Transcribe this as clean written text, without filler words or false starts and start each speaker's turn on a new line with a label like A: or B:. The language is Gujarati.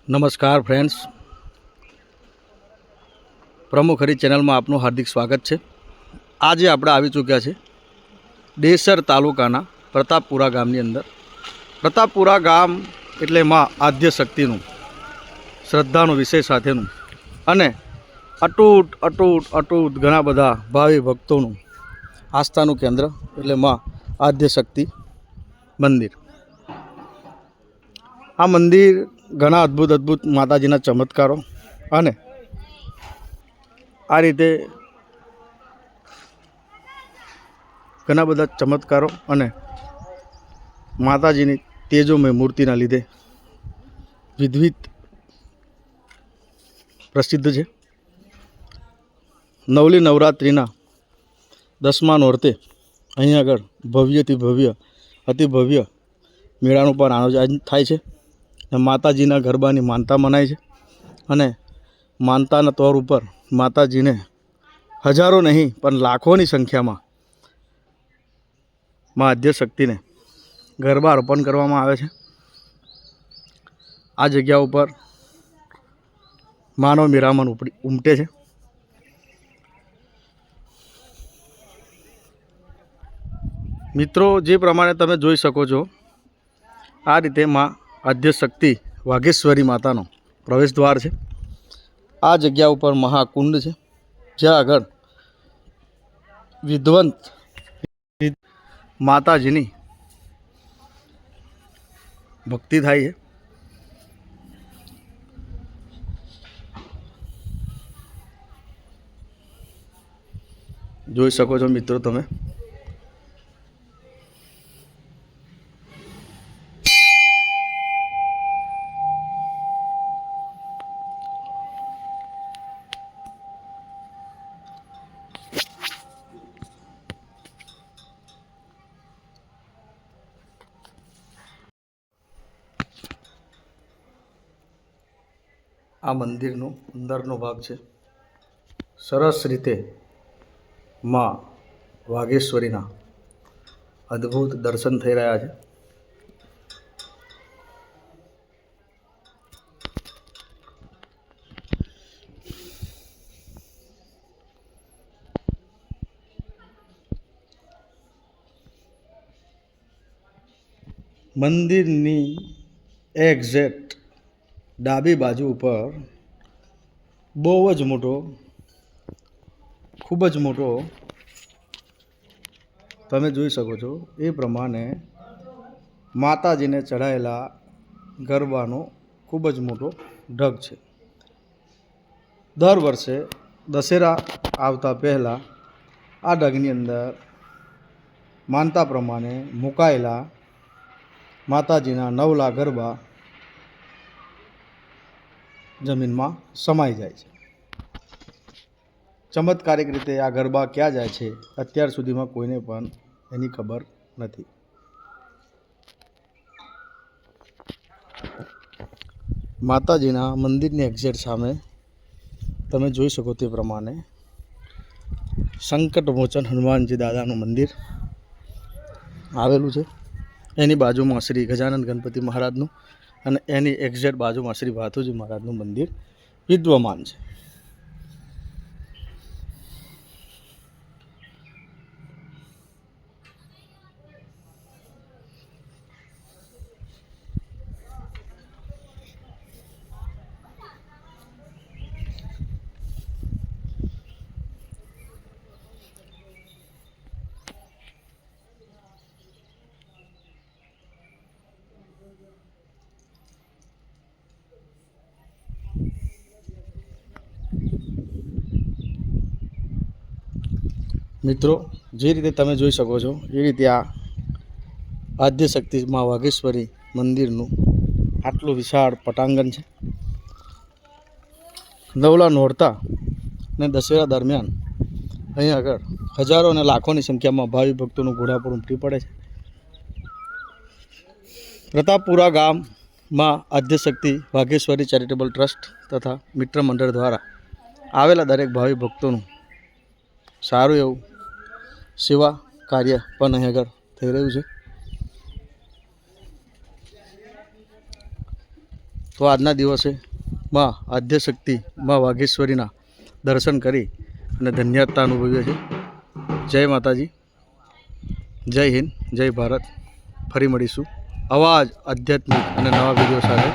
A: નમસ્કાર ફ્રેન્ડ્સ, પ્રમુખ હરી ચેનલમાં આપનું હાર્દિક સ્વાગત છે। આજે આપણે આવી ચૂક્યા છે દેસર તાલુકાના પ્રતાપપુરા ગામની અંદર। પ્રતાપપુરા ગામ એટલે માં આદ્ય શક્તિનું શ્રદ્ધાનું વિષય સાથેનું અને અટૂટ અટૂટ અટૂટ ઘણા બધા ભાવિ ભક્તોનું આસ્થાનું કેન્દ્ર એટલે માં આદ્ય શક્તિ મંદિર। આ મંદિર ઘણા અદ્ભુત અદ્ભુત માતાજીના ચમત્કારો અને આ રીતે ઘણા બધા ચમત્કારો અને માતાજીની તેજોમય મૂર્તિના લીધે વિવિધ પ્રસિદ્ધ છે। નવલી નવરાત્રિના 10મા નોરતે અહીં આગળ ભવ્યથી ભવ્ય અતિ ભવ્ય મેળાનું પણ આયોજન થાય છે। માતાજીના ગરબાની માનતા મનાય છે અને માનતાના તौर ઉપર માતાજીને હજારો નહીં પણ લાખોની સંખ્યામાં માં આદ્ય શક્તિને ગરબા અર્પણ કરવામાં આવે છે। આ જગ્યા ઉપર માનવ મેરામણ ઉમટે છે। મિત્રો, જે પ્રમાણે તમે જોઈ શકો છો, આ રીતે માં આદ્ય શક્તિ વાઘેશ્વરી માતાનો પ્રવેશ દ્વાર છે। આ જગ્યા ઉપર મહાકુંડ છે, જ્યાં આગળ વિધવંત માતાજીની ભક્તિ થાય છે। જોઈ શકો છો મિત્રો તમે। આ મંદિરનો અંદરનો ભાગ છે। સરસ રીતે માં વાઘેશ્વરીના અદ્ભુત દર્શન થઈ રહ્યા છે। મંદિરની એક્ઝેક્ટ ડાબી બાજુ ઉપર બહુ જ મોટો, ખૂબ જ મોટો તમે જોઈ શકો છો એ પ્રમાણે માતાજીને ચઢાયેલા ગરબાનો ખૂબ જ મોટો ઢગ છે। દર વર્ષે દશેરા આવતા પહેલાં આ ઢગની અંદર માનતા પ્રમાણે મુકાયેલા માતાજીના 9 ગરબા જમીનમાં સમાઈ જાય છે। ચમત્કારિક રીતે આ ગરબા ક્યાં જાય છે અત્યાર સુધીમાં કોઈને પણ એની ખબર નથી। માતાજીના મંદિરની એક્ઝેક્ટ સામે તમે જોઈ શકો તે પ્રમાણે સંકટ મોચન હનુમાનજી દાદાનું મંદિર આવેલું છે। એની બાજુમાં શ્રી ગજાનંદ ગણપતિ મહારાજનું અને એની એક્ઝેક્ટ બાજુમાં શ્રી ભાથુજી મહારાજનું મંદિર વિદ્યમાન છે। મિત્રો, જે રીતે તમે જોઈ શકો છો એ રીતે આ આદ્ય શક્તિ માં વાઘેશ્વરી મંદિરનું આટલું વિશાળ પટાંગણ છે। નવલા નોરતા ને દશેરા દરમિયાન અહીં આગળ હજારો અને લાખોની સંખ્યામાં ભાવિ ભક્તોનું ઘોડાપુર ઉમટી પડે છે। પ્રતાપપુરા ગામમાં આદ્ય શક્તિ વાઘેશ્વરી ચેરિટેબલ ટ્રસ્ટ તથા મિત્ર મંડળ દ્વારા આવેલા દરેક ભાવિ ભક્તોનું સારું એવું સેવા કાર્ય પણ અહીં આગળ થઈ રહ્યું છે। તો આજના દિવસે માં આદ્યશક્તિ માં વાઘેશ્વરીના દર્શન કરી અને ધન્યતા અનુભવીએ છીએ. જય માતાજી, જય હિન્દ, જય ભારત. ફરી મળીશું આવા જ આધ્યાત્મિક અને નવા વિડીયો સાથે.